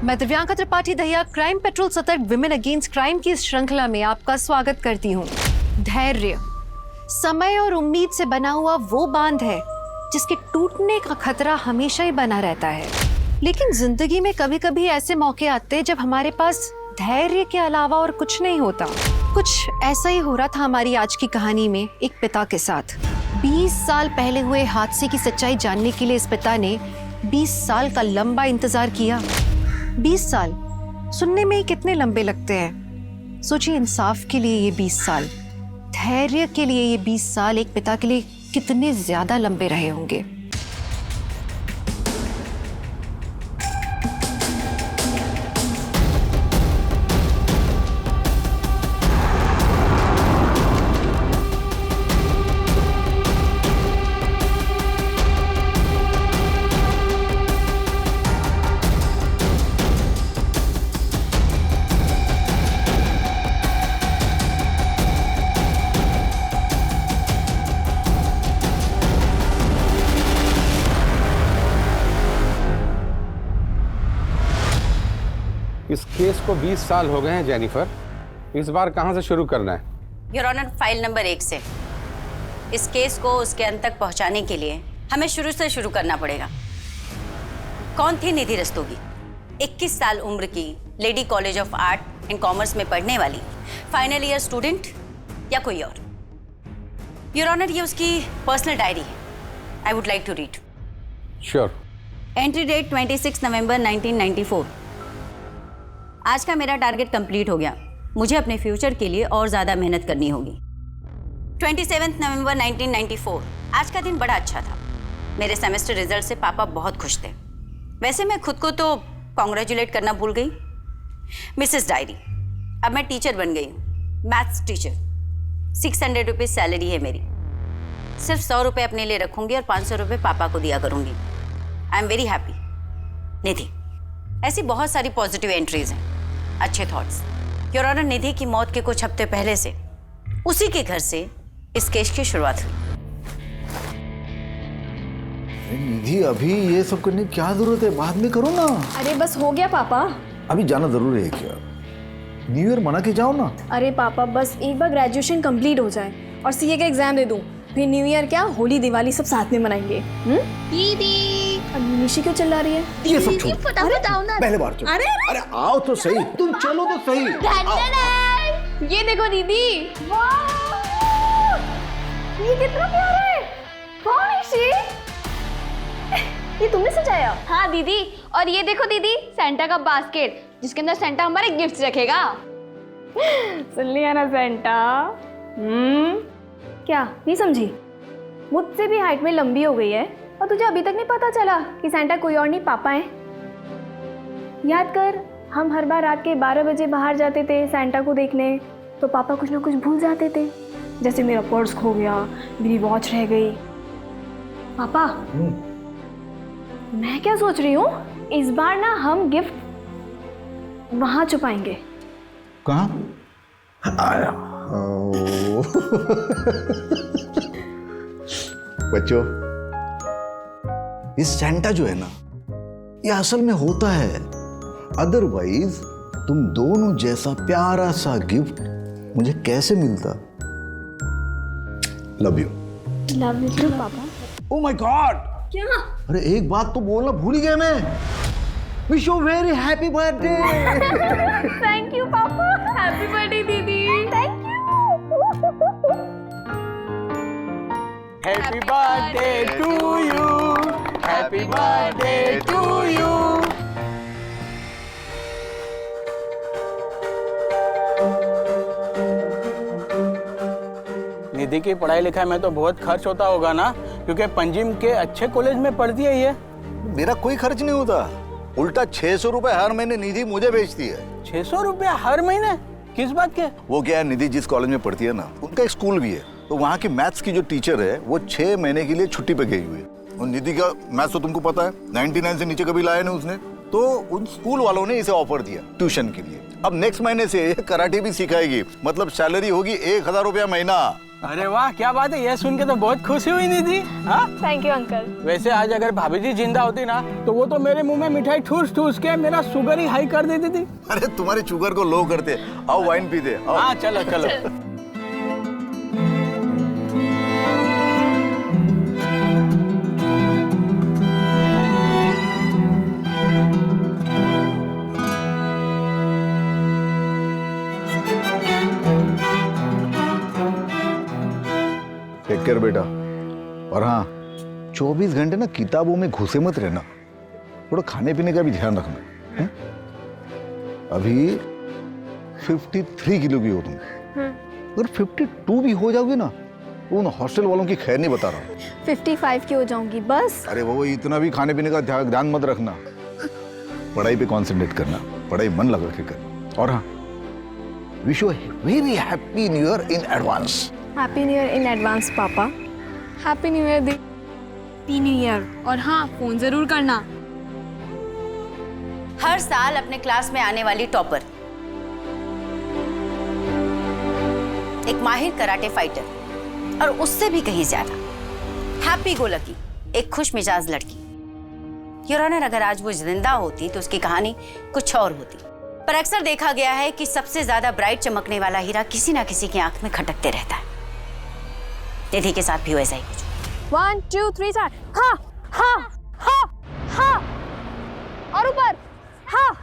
मैं Divyanka Tripathi Dahiya crime petrol सतर्क women against crime की इस श्रृंखला में आपका स्वागत करती हूँ। धैर्य, समय और उम्मीद से बना हुआ वो बांध है जिसके टूटने का खतरा हमेशा ही बना रहता है। लेकिन जिंदगी में कभी कभी ऐसे मौके आते हैं जब हमारे पास धैर्य के अलावा और कुछ नहीं होता। कुछ ऐसा ही हो रहा था हमारी आज की कहानी में एक पिता के साथ। 20 साल पहले हुए हादसे की सच्चाई जानने के लिए इस पिता ने 20 साल का लंबा इंतजार किया। 20 साल सुनने में ही कितने लंबे लगते हैं। सोचिए, इंसाफ के लिए ये 20 साल, धैर्य के लिए ये 20 साल एक पिता के लिए कितने ज्यादा लंबे रहे होंगे। इस केस को 20 साल हो गए हैं जेनिफर। इस बार कहां से शुरू करना है? योर ऑनर, फाइल नंबर 1 से। इस केस को उसके अंत तक पहुंचाने के लिए हमें शुरू से शुरू करना पड़ेगा। कौन थी निधि रस्तोगी? 21 साल उम्र की, lady college of art and commerce में पढ़ने वाली, फाइनल ईयर स्टूडेंट या कोई और? योर ऑनर, ये उसकी पर्सनल डायरी है। I would like to read. Sure. Entry date 26 नवंबर 1994। आज का मेरा टारगेट कंप्लीट हो गया। मुझे अपने फ्यूचर के लिए और ज़्यादा मेहनत करनी होगी। 27 नवंबर 1994। आज का दिन बड़ा अच्छा था। मेरे सेमेस्टर रिजल्ट से पापा बहुत खुश थे। वैसे मैं खुद को तो कॉन्ग्रेचुलेट करना भूल गई। मिसेस डायरी, अब मैं टीचर बन गई हूँ, मैथ्स टीचर। 600 रुपीज़ सैलरी है मेरी। सिर्फ 100 रुपये अपने लिए रखूँगी और 500 रुपये पापा को दिया करूँगी। I am very happy. Nidhi, ऐसी बहुत सारी पॉजिटिव एंट्रीज हैं, अच्छे थॉट्स। योर ऑनर, निधि की मौत के कुछ हफ्ते पहले से उसी के घर से इस केस की शुरुआत हुई। निधि, अभी ये सब करने की क्या जरूरत है? बाद में करो ना। अरे बस हो गया पापा। अभी जाना जरूरी है क्या? न्यू ईयर मना के जाओ ना। अरे पापा, बस एक बार ग्रेजुएशन कंप्लीट हो जाए और सीए का एग्जाम दे दूं, फिर न्यू ईयर क्या, होली दिवाली सब साथ में मनाएंगे। दीदी, निशी क्यों चिल्ला रही है? ये सब छोड़, फटाफट आओ ना। पहले बार चलो। अरे अरे आओ तो सही, तुम चलो तो सही। ये देखो दीदी, ये कितना प्यारा है। कौन है निशी? ये तुमने सजाया? हाँ दीदी, और ये देखो दीदी, सेंटा का बास्केट जिसके अंदर सेंटा हमारे गिफ्ट्स रखेगा। सुन लिया ना सेंटा? क्या नहीं समझी? मुझसे भी हाइट में लंबी हो गई है और तुझे अभी तक नहीं पता चला कि सेंटा कोई और नहीं, पापा है। याद कर, हम हर बार रात के 12 बजे बाहर जाते थे सेंटा को देखने, तो पापा कुछ ना कुछ भूल जाते थे। जैसे मेरा पर्स खो गया, मेरी वॉच रह गई। पापा, मैं क्या सोच रही हूँ, इस बार ना हम गिफ्ट वहां छुपाएंगे। कहाँ? आया। बच्चों, ये सेंटा जो है ना, ये असल में होता है। अदरवाइज तुम दोनों जैसा प्यारा सा गिफ्ट मुझे कैसे मिलता? Love you. Love you too पापा। Oh my god! क्या? अरे एक बात तो बोलना भूल ही गया मैं। Wish you very happy birthday. Thank you पापा। हैप्पी बर्थडे दीदी। Thank you. Happy birthday to you, happy birthday to you. Nidhi की पढ़ाई लिखाई में तो बहुत खर्च होता होगा ना, क्योंकि पंजिम के अच्छे कॉलेज में पढ़ती है ये। मेरा कोई खर्च नहीं होता, उल्टा 600 रुपए हर महीने निधि मुझे भेजती है। 600 रुपया हर महीने? किस बात के? वो क्या है, निधि जिस कॉलेज में पढ़ती है ना, उनका एक स्कूल भी है, तो वहाँ की मैथ्स की जो टीचर है वो 6 महीने के लिए छुट्टी पे गई हुई है। और निधि का मैथ्स तो तुमको पता है, 99 से नीचे कभी लाया नहीं उसने, तो उन स्कूल वालों ने इसे ऑफर दिया ट्यूशन के लिए। अब नेक्स्ट महीने से कराटे भी सिखाएगी, मतलब सैलरी होगी 1000 रुपया महीना। अरे वाह, क्या बात है, ये सुन के तो बहुत खुशी हुई निधि। हाँ, थैंक यू अंकल। वैसे आज अगर भाभी जी जिंदा होती ना तो वो तो मेरे मुंह में मिठाई ठूस ठूस के मेरा शुगर ही हाई कर देती थी। अरे तुम्हारे शुगर को लो करते। आओ वाइन पीते। आओ। हाँ चलो चलो। टेक केयर बेटा। और हाँ, 24 घंटे ना किताबों में घुसे मत रहना, थोड़ा खाने पीने का भी ध्यान रखना है? अभी 53 किलो की हो तुम, अगर 52 भी हो जाओगे ना तो उन हॉस्टल वालों की खैर नहीं बता रहा हूँ। 55 की हो जाऊंगी बस। अरे वो इतना भी खाने पीने का ध्यान मत रखना, पढ़ाई पे कंसंट्रेट करना, पढ़ाई मन लगा के कर। और हाँ, wish you very happy new year in advance. Happy new year in advance पापा। हैप्पी न्यू ईयर दी। Happy new year. और हाँ, फोन जरूर करना। हर साल अपने क्लास में आने वाली टॉपर, एक माहिर कराटे फाइटर और उससे भी कहीं ज्यादा हैप्पी गो लकी, एक खुश मिजाज लड़की। योर ऑनर, अगर आज वो जिंदा होती तो उसकी कहानी कुछ और होती, पर अक्सर देखा गया है कि सबसे ज्यादा ब्राइट चमकने वाला हीरा किसी ना किसी की आंख में खटकते रहता है। निधि के साथ भी वैसा ही कुछ। 1 2 3 4। हाँ हाँ हाँ हाँ, और ऊपर हाँ।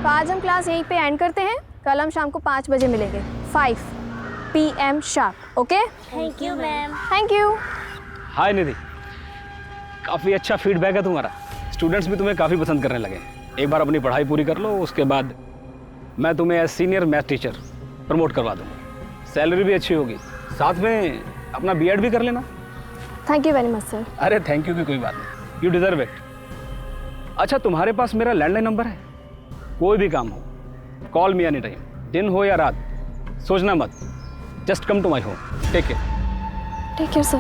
तो आज हम क्लास यहीं पे एंड करते हैं। कल हम शाम को 5 बजे मिलेंगे, 5 PM sharp. Okay? Thank you ma'am. Thank you. Hi Nidhi, काफ़ी अच्छा फीडबैक है तुम्हारा, स्टूडेंट्स भी तुम्हें काफ़ी पसंद करने लगे। एक बार अपनी पढ़ाई पूरी कर लो, उसके बाद मैं तुम्हें as senior math teacher promote करवा दूँगा। सैलरी भी अच्छी होगी, साथ में अपना B.Ed भी कर लेना। Thank you very much sir. अरे थैंक यू की कोई बात नहीं, यू डिजर्व इट। अच्छा, तुम्हारे पास मेरा लैंडलाइन नंबर है, कोई भी काम हो कॉल मी एनी टाइम, दिन हो या रात, सोचना मत, just come to my home. Take care. Take care sir.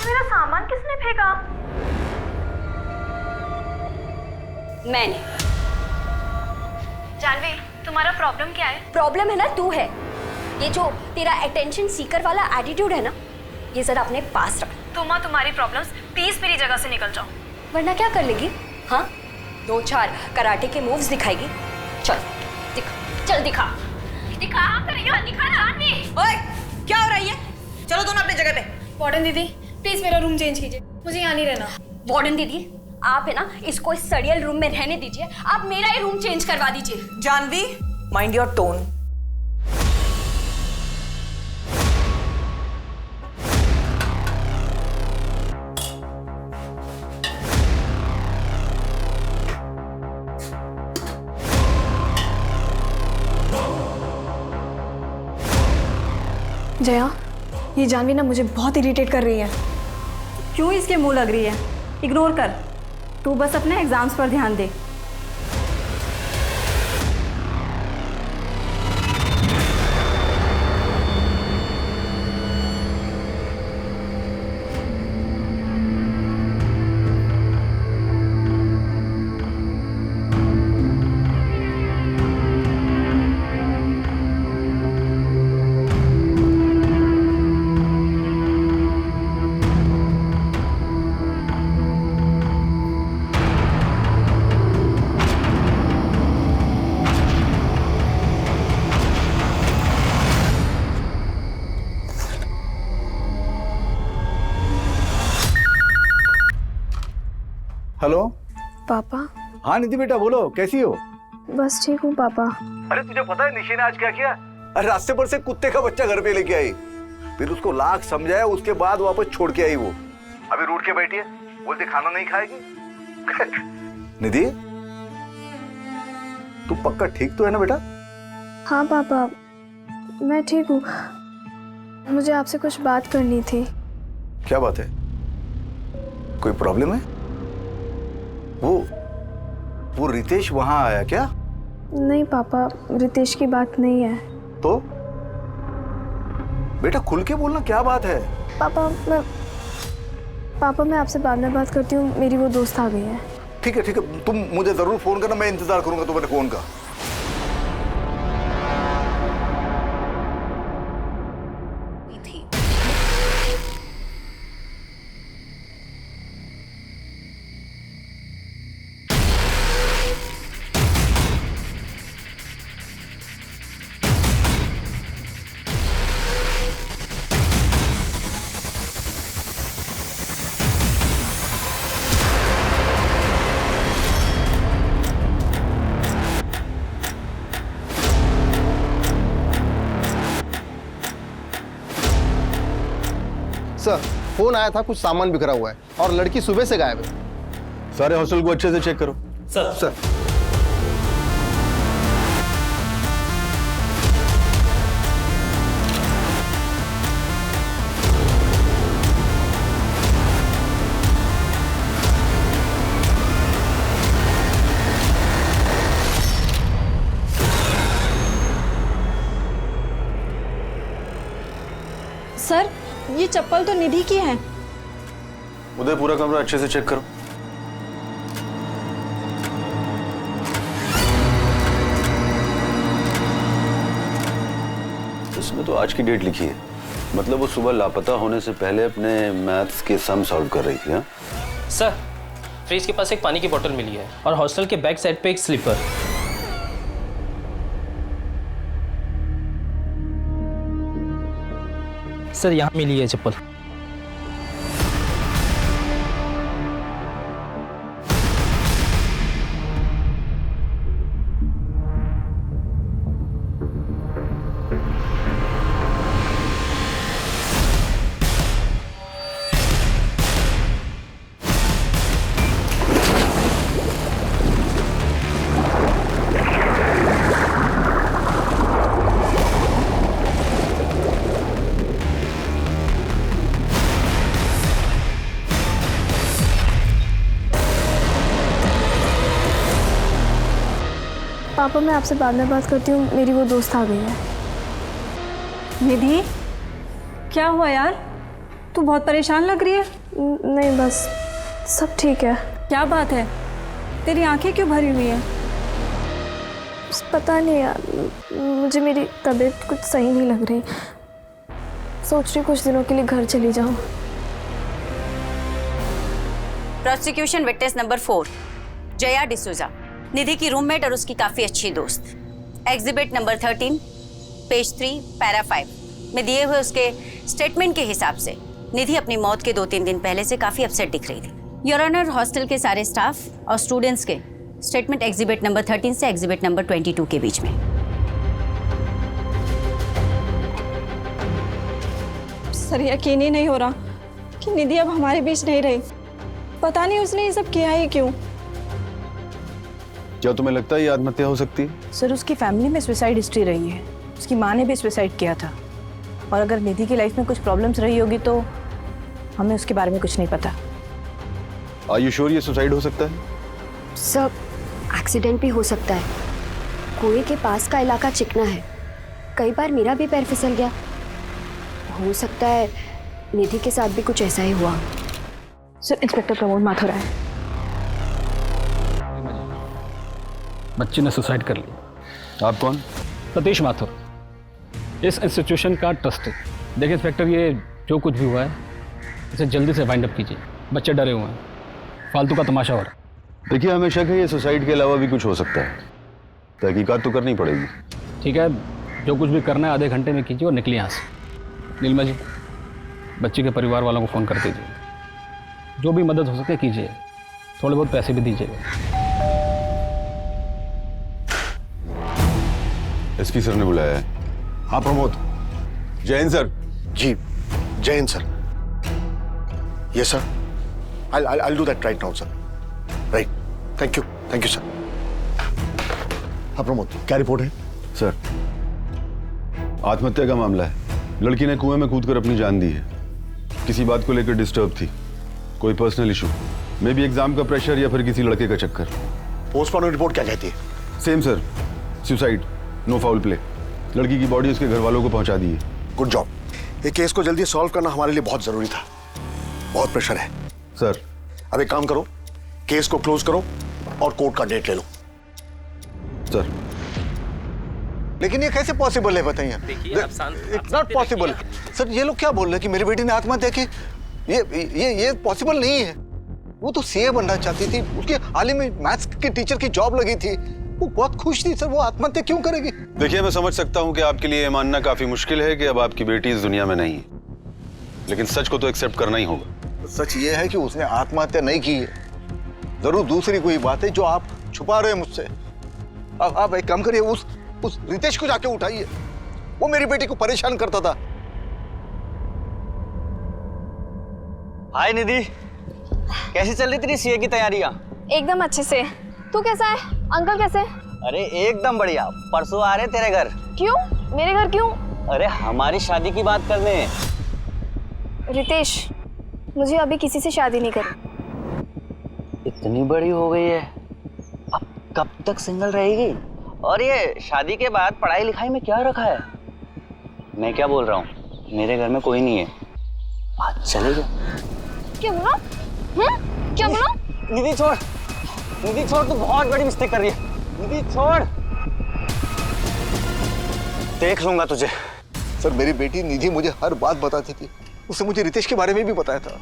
मेरा सामान किसने फेंका? मैंने। जानवी, तुम्हारा प्रॉब्लम क्या है? प्रॉब्लम है ना तू है। ये जो तेरा अटेंशन सीकर वाला एटीट्यूड है ना, ये जरा अपने पास रख। तुम और तुम्हारी प्रॉब्लम्स प्लीज मेरी जगह से निकल जाओ। वरना क्या कर लेगी? हाँ, 2-4 कराटे के मूव्स दिखाएगी। चल दिखा, चल दिखा दिखा जानवी। ओए, क्या हो रही है? चलो दोनों अपनी जगह पे। वार्डन दीदी, प्लीज मेरा रूम चेंज कीजिए, मुझे यहाँ नहीं रहना। वार्डन दीदी, आप है ना इसको इस सड़ियल रूम में रहने दीजिए, आप मेरा ही रूम चेंज करवा दीजिए। Janvi, mind your tone. Jaya, ये जानवी ना मुझे बहुत इरिटेट कर रही है। क्यों इसके मुंह लग रही है? इग्नोर कर, तू बस अपने एग्जाम्स पर ध्यान दे। हेलो पापा। हाँ निधि बेटा, बोलो, कैसी हो? बस ठीक हूँ पापा। अरे तुझे पता है निशि ने आज क्या किया? अरे रास्ते पर से कुत्ते का बच्चा घर पे लेके आई, फिर उसको लाख समझाया, उसके बाद वापस छोड़ के आई। वो अभी रूठ के बैठी है, बोलती खाना नहीं खाएगी। निधि, तू पक्का ठीक तो है ना बेटा? हाँ पापा, मैं ठीक हूँ। मुझे आपसे कुछ बात करनी थी। क्या बात है? कोई प्रॉब्लम है? वो रितेश वहां आया क्या? नहीं पापा, रितेश की बात नहीं है। तो बेटा खुल के बोलना, क्या बात है? पापा मैं आपसे बाद में बात करती हूँ, मेरी वो दोस्त आ गई है। ठीक है, तुम मुझे जरूर फोन करना, मैं इंतजार करूंगा तुम्हारे फोन का। सर फोन आया था, कुछ सामान बिखरा हुआ है और लड़की सुबह से गायब है। सारे हॉस्टल को अच्छे से चेक करो। सर सर ये चप्पल तो निधि की है। उधर पूरा कमरा अच्छे से चेक करो। इसमें तो आज की डेट लिखी है, मतलब वो सुबह लापता होने से पहले अपने मैथ्स के सम सॉल्व कर रही थी। हाँ सर, फ्रिज के पास एक पानी की बोतल मिली है और हॉस्टल के बैक साइड पे एक स्लीपर। सर यहाँ मिली है चप्पल। पापा मैं आपसे बाद में बात करती हूँ, मेरी वो दोस्त आ गई है। निधि क्या हुआ यार, तू बहुत परेशान लग रही है। नहीं बस सब ठीक है। क्या बात है, तेरी आंखें क्यों भरी हुई है? पता नहीं यार, मुझे मेरी तबीयत कुछ सही नहीं लग रही। सोच रही कुछ दिनों के लिए घर चली जाऊँ। Prosecution witness number 4 Jaya D'Souza, Nidhi की रूममेट और उसकी काफी अच्छी दोस्त। एग्जिबिट नंबर 13 पेज 3 पैरा 5 में दिए हुए उसके स्टेटमेंट के हिसाब से निधि अपनी मौत के 2-3 दिन पहले से काफी अपसेट दिख रही थी। योर ऑनर, हॉस्टल के सारे स्टाफ और स्टूडेंट्स के स्टेटमेंट एग्जिबिट नंबर 13 से एग्जिबिट नंबर 22 के बीच में। सर यकीन ही नहीं हो रहा कि निधि अब हमारे बीच नहीं रही। पता नहीं उसने ये सब किया ही क्यों। क्या तुम्हें लगता है ये आत्महत्या हो सकती है? सर उसकी फैमिली में सुसाइड हिस्ट्री रही है, उसकी माँ ने भी सुसाइड किया था, और अगर निधि की लाइफ में कुछ प्रॉब्लम्स रही होगी तो हमें उसके बारे में कुछ नहीं पता। आर यू श्योर ये सुसाइड हो सकता है? सब एक्सीडेंट भी हो सकता है। कुएं के पास का इलाका चिकना है, कई बार मेरा भी पैर फिसल गया। हो सकता है निधि के साथ भी कुछ ऐसा ही हुआ। सर इंस्पेक्टर प्रमोद माथुर है। बच्ची ने सुसाइड कर ली। आप कौन? सतीश माथुर, इस इंस्टीट्यूशन का ट्रस्टी। देखिए इंस्पेक्टर, ये जो कुछ भी हुआ है इसे जल्दी से वाइंड अप कीजिए। बच्चे डरे हुए हैं, फालतू का तमाशा हो रहा है। देखिए हमें शक है ये सुसाइड के अलावा भी कुछ हो सकता है, तहकीकात तो करनी पड़ेगी। ठीक है, जो कुछ भी करना है आधे घंटे में कीजिए और निकलिए यहाँ से। नीलिमा जी, बच्ची के परिवार वालों को फ़ोन कर दीजिए, जो भी मदद हो सके कीजिए, थोड़े बहुत पैसे भी दीजिएगा। एसपी सर ने बुलाया है। हाँ प्रमोद। जैन सर। जी Jain sir. Yes sir, I'll do that right now sir. Right, thank you sir. हाँ प्रमोद, क्या रिपोर्ट है? सर आत्महत्या का मामला है। लड़की ने कुएं में कूदकर अपनी जान दी है। किसी बात को लेकर डिस्टर्ब थी, कोई personal issue, may be exam का प्रेशर या फिर किसी लड़के का चक्कर। पोस्टमार्टम रिपोर्ट क्या कहती है? Same sir, suicide, no foul play. लड़की की बॉडी उसके घर वालों को पहुंचा दी है। Good job. ये केस को जल्दी सॉल्व करना हमारे लिए बहुत जरूरी था, बहुत प्रेशर है सर। अब एक काम करो, केस को क्लोज करो और कोर्ट का डेट ले लो। सर लेकिन ये कैसे पॉसिबल है बताइए? It's not possible sir. ये लोग क्या बोल रहे हैं कि मेरी बेटी ने आत्महत्या की? ये पॉसिबल नहीं है। वो तो सीए बनना चाहती थी, उसके हाल ही में मैथ्स की टीचर की जॉब लगी थी, वो बहुत खुश थी सर। वो आत्महत्या क्यों करेगी? देखिए मैं समझ सकता हूं कि आपके लिए मानना काफी मुश्किल है कि अब आपकी बेटी इस दुनिया में नहीं है, लेकिन सच को तो एक्सेप्ट करना ही होगा। सच ये है कि उसने आत्महत्या नहीं की है। जरूर दूसरी कोई बात है जो आप छुपा रहे हैं मुझसे। आप एक काम करिए, उस रितेश को जाके उठाइए, वो मेरी बेटी को परेशान करता था। हाय निधि, कैसी चल रही तेरी सीए की तैयारियां? एकदम अच्छे से। तू कैसा है? अंकल कैसे? अरे एकदम बढ़िया। परसों आ रहे तेरे घर। क्यों? मेरे घर क्यों? अरे हमारी शादी की बात करने। रितेश, मुझे अभी किसी से शादी नहीं करनी। इतनी बड़ी हो गई है, अब कब तक सिंगल रहेगी? और ये शादी के बाद पढ़ाई लिखाई में क्या रखा है? मैं क्या बोल रहा हूँ, मेरे घर में कोई नहीं है, आज चलेगा। क्या बोला? क्या बोला? निधि छोड़, निधि छोड़, तू बहुत बड़ी मिस्टेक कर रही है। निधि छोड़, देख लूंगा तुझे। सर मेरी बेटी निधि मुझे हर बात बताती थी, उसने मुझे रितेश के बारे में भी बताया था।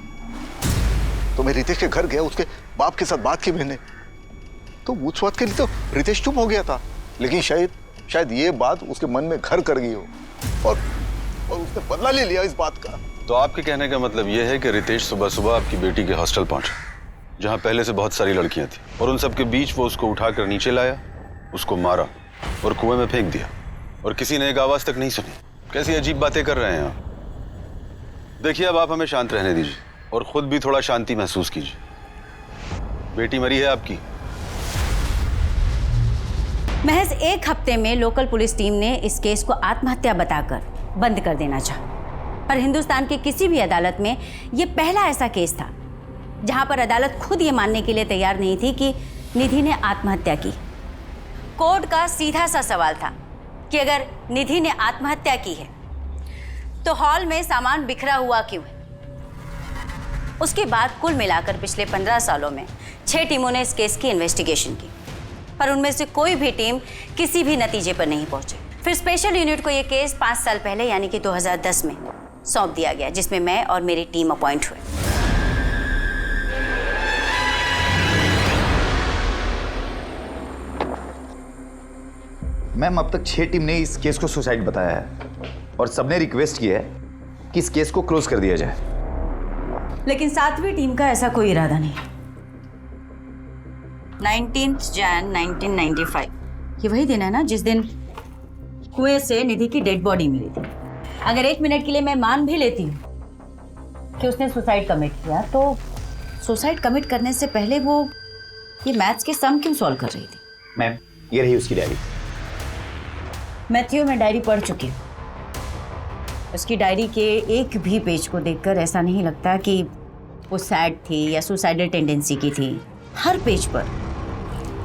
तो मैं रितेश के घर गया, उसके बाप के साथ बात की मैंने, तो उस बात के लिए तो रितेश चुप हो गया था, लेकिन शायद ये बात उसके मन में घर कर गई हो और उसने बदला ले लिया इस बात का। तो आपके कहने का मतलब यह है कि रितेश सुबह सुबह आपकी बेटी के हॉस्टल पहुंचा, जहां पहले से बहुत सारी लड़कियां थी, और उन सब के बीच वो उसको उठाकर नीचे लाया, उसको मारा और कुएं में फेंक दिया, और किसी ने एक आवाज तक नहीं सुनी। कैसी अजीब बातें कर रहे हैं आप। देखिए, अब आप हमें शांत रहने दीजिए और खुद भी थोड़ा शांति महसूस कीजिए। बेटी मरी है आपकी। महज एक हफ्ते में लोकल पुलिस टीम ने इस केस को आत्महत्या बताकर बंद कर देना चाहा, पर हिंदुस्तान की किसी भी अदालत में ये पहला ऐसा केस था जहां पर अदालत खुद ये मानने के लिए तैयार नहीं थी कि निधि ने आत्महत्या की। कोर्ट का सीधा सा सवाल था कि अगर निधि ने आत्महत्या की है तो हॉल में सामान बिखरा हुआ क्यों है? उसके बाद कुल मिलाकर पिछले 15 सालों में 6 टीमों ने इस केस की इन्वेस्टिगेशन की, पर उनमें से कोई भी टीम किसी भी नतीजे पर नहीं पहुंची। फिर स्पेशल यूनिट को यह केस 5 साल पहले यानी कि 2010 में सौंप दिया गया, जिसमें मैं और मेरी टीम अपॉइंट हुए। मैम, अब तक 6 टीम ने इस केस को सुसाइड बताया है और सबने रिक्वेस्ट की है कि इस केस को क्लोज कर दिया जाए, लेकिन 7वीं टीम का ऐसा कोई इरादा नहीं। 19 जन 1995 ये वही दिन है ना जिस दिन कुएं से निधि की डेड बॉडी मिली थी। अगर 1 मिनट के लिए मैं मान भी लेती हूँ कि उसने सुसाइड कमिट किया, तो सुसाइड कमिट करने से पहले वो ये मैथ्स के सम क्यों सॉल्व कर रही थी? मैम, ये रही उसकी डायरी। मैथ्यू, मैं डायरी पढ़ चुकी हूँ। उसकी डायरी के एक भी पेज को देखकर ऐसा नहीं लगता कि वो सैड थी या सुसाइडल टेंडेंसी की थी। हर पेज पर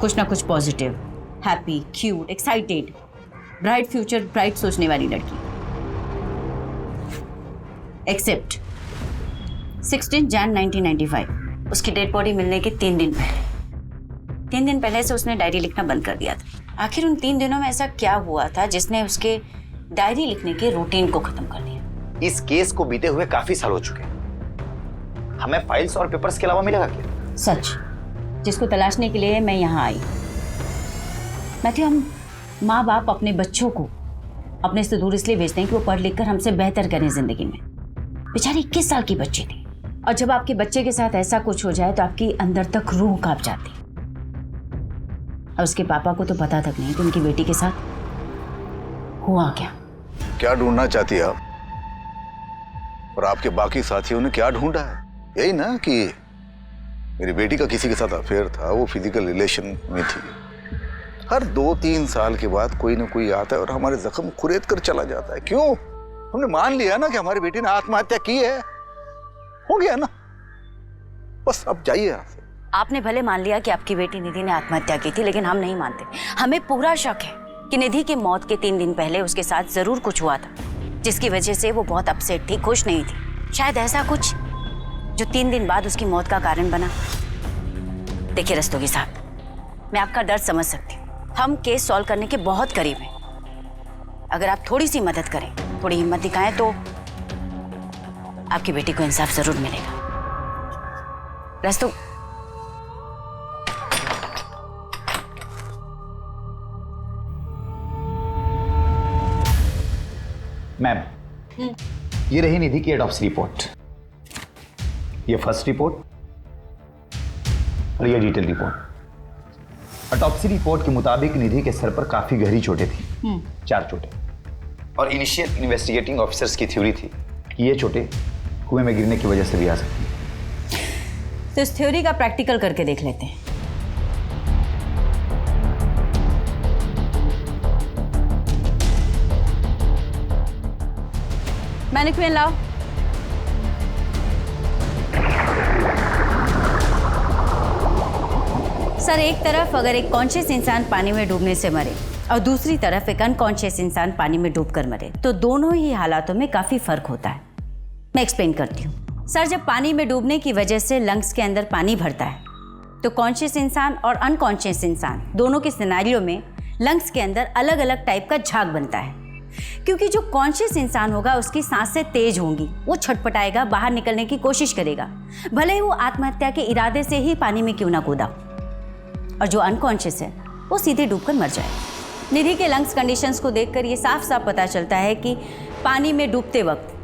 कुछ ना कुछ positive, happy, cute, excited, bright future, bright सोचने वाली लड़की। एक्सेप्ट 16 जन 1995 उसकी डेड बॉडी मिलने के 3 दिन पहले। 3 दिन पहले से उसने डायरी लिखना बंद कर दिया था। आखिर उन 3 दिनों में ऐसा क्या हुआ था जिसने उसके डायरी लिखने के रूटीन को खत्म कर दिया? इस केस को बीते हुए काफी साल हो चुके हैं, हमें फाइल्स और पेपर्स के अलावा मिलेगा क्या? सच जिसको तलाशने के लिए मैं यहाँ आई। मैथ्यू, हम माँ बाप अपने बच्चों को अपने से दूर इसलिए भेजते हैं कि वो पढ़ लिख कर हमसे बेहतर करें जिंदगी में। बेचारी 21 साल की बच्ची थी, और जब आपके बच्चे के साथ ऐसा कुछ हो जाए तो आपकी अंदर तक रूह कांप जाती। और उसके पापा को तो पता तक नहीं कि उनकी बेटी के साथ हुआ क्या। क्या ढूंढना चाहती है आप? और आपके बाकी साथियों ने क्या ढूंढा है? यही ना कि मेरी बेटी का किसी के साथ अफेयर था, वो फिजिकल रिलेशन में थी। हर 2-3 साल के बाद कोई ना कोई आता है और हमारे जख्म खुरेद कर चला जाता है। क्यों? हमने मान लिया ना कि हमारी बेटी ने आत्महत्या की है, हो गया ना, बस अब जाइए यहाँ से। आपने भले मान लिया कि आपकी बेटी निधि ने आत्महत्या की थी, लेकिन हम नहीं मानते। हमें पूरा शक है कि निधि की मौत के 3 दिन पहले उसके साथ जरूर कुछ हुआ था, जिसकी वजह से वो बहुत अपसेट थी, खुश नहीं थी। शायद ऐसा कुछ जो 3 दिन बाद उसकी मौत का कारण बना। देखिए रस्तोगी साहब, मैं आपका दर्द समझ सकती हूँ। हम केस सॉल्व करने के बहुत करीब हैं। अगर आप थोड़ी सी मदद करें, थोड़ी हिम्मत दिखाएं, तो आपकी बेटी को इंसाफ जरूर मिलेगा। रस्तो मैम, ये रही निधि की ऑटोप्सी रिपोर्ट। ये फर्स्ट रिपोर्ट और ये डिटेल रिपोर्ट। ऑटोप्सी रिपोर्ट के मुताबिक निधि के सर पर काफी गहरी चोटें थी, 4 चोटें। और इनिशियल इन्वेस्टिगेटिंग ऑफिसर्स की थ्योरी थी कि ये चोटें कुएं में गिरने की वजह से भी आ सकती हैं। तो इस थ्योरी का प्रैक्टिकल करके देख लेते हैं। मैनिक्विन लाओ। सर, एक तरफ अगर एक कॉन्शियस इंसान पानी में डूबने से मरे और दूसरी तरफ एक अनकॉन्शियस इंसान पानी में डूबकर मरे तो दोनों ही हालातों में काफ़ी फर्क होता है। मैं एक्सप्लेन करती हूँ। सर, जब पानी में डूबने की वजह से लंग्स के अंदर पानी भरता है तो कॉन्शियस इंसान और अनकॉन्शियस इंसान दोनों के सिनेरियो में लंग्स के अंदर अलग अलग टाइप का झाग बनता है। क्योंकि जो कॉन्शियस इंसान होगा उसकी सांसें तेज होंगी, वो छटपटाएगा, बाहर निकलने की कोशिश करेगा, भले ही वो आत्महत्या के इरादे से ही पानी में क्यों ना कूदा। और जो अनकॉन्शियस है वो सीधे डूबकर मर जाए। निधि के लंग्स कंडीशंस को देखकर ये साफ साफ पता चलता है कि पानी में डूबते वक्त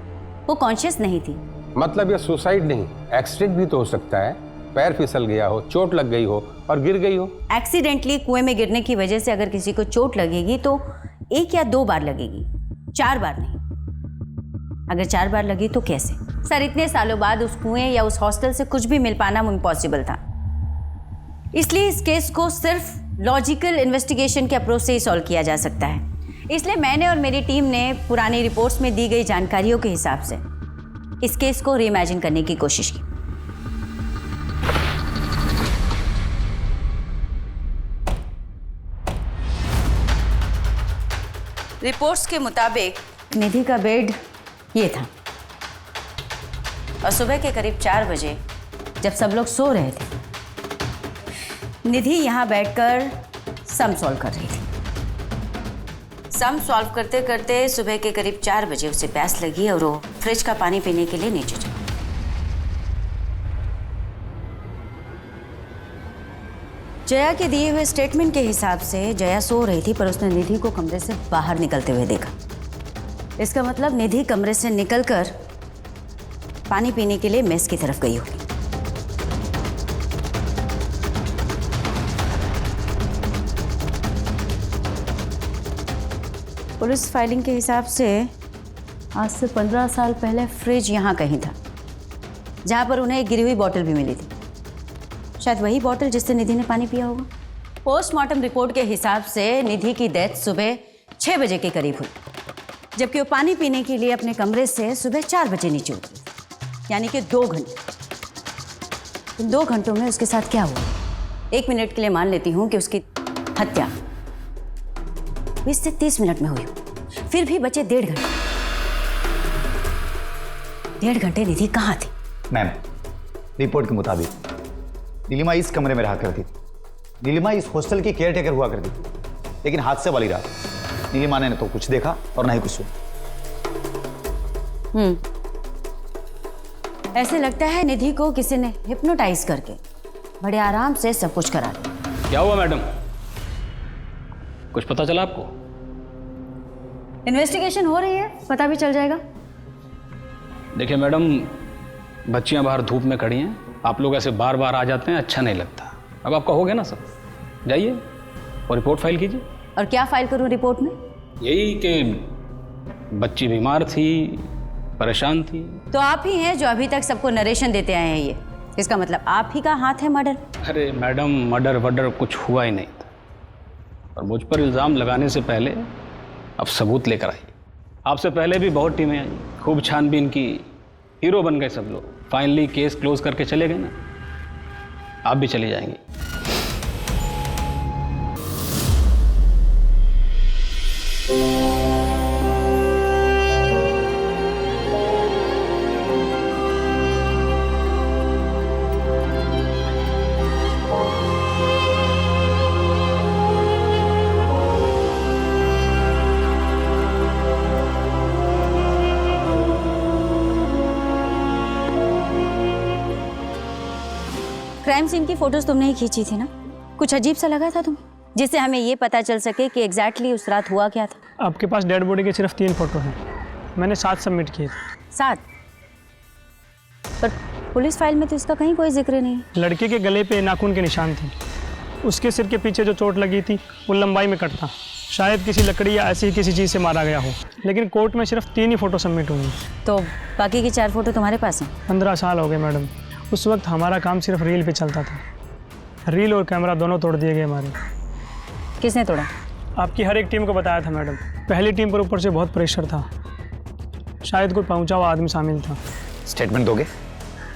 वो कॉन्शियस नहीं थी। मतलब ये सुसाइड नहीं, एक्सीडेंट भी तो हो सकता है। पैर फिसल गया हो, चोट लग गई हो और गिर गई हो। एक्सीडेंटली कुएं में गिरने की वजह से अगर किसी को चोट लगेगी तो 1 या 2 बार लगेगी, 4 बार नहीं। अगर 4 बार लगी तो कैसे? सर, इतने सालों बाद उस कुएं या उस हॉस्टल से कुछ भी मिल पाना इम्पॉसिबल था। इसलिए इस केस को सिर्फ लॉजिकल इन्वेस्टिगेशन के अप्रोच से ही सॉल्व किया जा सकता है। इसलिए मैंने और मेरी टीम ने पुरानी रिपोर्ट्स में दी गई जानकारियों के हिसाब से इस केस को रीइमेजिन करने की कोशिश की। रिपोर्ट्स के मुताबिक निधि का बेड ये था और सुबह के करीब 4 बजे जब सब लोग सो रहे थे निधि यहाँ बैठकर सम सॉल्व कर रही थी। सम सॉल्व करते करते सुबह के करीब 4 बजे उसे प्यास लगी और वो फ्रिज का पानी पीने के लिए नीचे चली। जया के दिए हुए स्टेटमेंट के हिसाब से जया सो रही थी पर उसने निधि को कमरे से बाहर निकलते हुए देखा। इसका मतलब निधि कमरे से निकलकर पानी पीने के लिए मेस की तरफ गई होगी। पुलिस फाइलिंग के हिसाब से आज से 15 साल पहले फ्रिज यहाँ कहीं था जहाँ पर उन्हें एक गिरी हुई बोतल भी मिली थी। शायद वही बोतल जिससे निधि ने पानी पिया होगा। पोस्टमार्टम रिपोर्ट के हिसाब से निधि की डेथ सुबह 6 बजे के करीब हुई, जबकि वो पानी पीने के लिए अपने कमरे से सुबह 4 बजे नीचे उतरी, यानी कि 2 घंटे। इन 2 घंटों में उसके साथ क्या हुआ? 1 मिनट के लिए मान लेती हूँ कि उसकी हत्या 20 से 30 मिनट में हुई, फिर भी बचे 1.5 घंटे। 1.5 घंटे निधि कहाँ थी? मैम, रिपोर्ट के मुताबिक नीलिमा इस कमरे में रहा करती थी। नीलिमा इस हॉस्टल की केयर टेकर हुआ करती थी, लेकिन हादसे वाली रात नीलिमा ने तो कुछ देखा और ना ही कुछ सुना। ऐसे लगता है निधि को किसी ने हिप्नोटाइज करके बड़े आराम से सब कुछ करा दिया। क्या हुआ मैडम? कुछ पता चला आपको? इन्वेस्टिगेशन हो रही है, पता भी चल जाएगा। देखिए मैडम, बच्चियां बाहर धूप में खड़ी हैं, आप लोग ऐसे बार बार आ जाते हैं, अच्छा नहीं लगता। अब आपका हो गया ना सब, जाइए और रिपोर्ट फाइल कीजिए। और क्या फाइल करूं रिपोर्ट में? यही कि बच्ची बीमार थी, परेशान थी। तो आप ही हैं जो अभी तक सबको नरेशन देते आए हैं। ये इसका मतलब आप ही का हाथ है मर्डर? अरे मैडम, मर्डर वर्डर कुछ हुआ ही नहीं था, और मुझ पर इल्ज़ाम लगाने से पहले अब सबूत लेकर आइए। आपसे पहले भी बहुत टीमें आई, खूब छानबीन की, हीरो बन गए सब लोग। फाइनली केस क्लोज करके चले गए ना, आप भी चली जाएंगी। क्राइम सीन की फोटोज तुमने ही खींची थी ना? कुछ अजीब सा लगा था तुम्हें, जिससे हमें ये पता चल सके कि एग्जैक्टली उस रात हुआ क्या था? आपके पास डेड बॉडी के सिर्फ 3 फोटो हैं, मैंने 7 सबमिट किए थे। 7? पर पुलिस फाइल में तो इसका कहीं कोई जिक्र नहीं। लड़के के गले पे नाखून के निशान थे, उसके सिर के पीछे जो चोट लगी थी वो लंबाई में कट था, शायद किसी लकड़ी या ऐसी ही किसी चीज़ से मारा गया हो। लेकिन कोर्ट में सिर्फ 3 ही फोटो सबमिट हुई। तो बाकी की 4 फोटो तुम्हारे पास हैं? 15 साल हो गए मैडम, उस वक्त हमारा काम सिर्फ रील पे चलता था। रील और कैमरा दोनों तोड़ दिए गए हमारे। किसने तोड़ा? आपकी हर एक टीम को बताया था मैडम। पहली टीम पर ऊपर से बहुत प्रेशर था, शायद कोई पहुंचा हुआ आदमी शामिल था। स्टेटमेंट दोगे?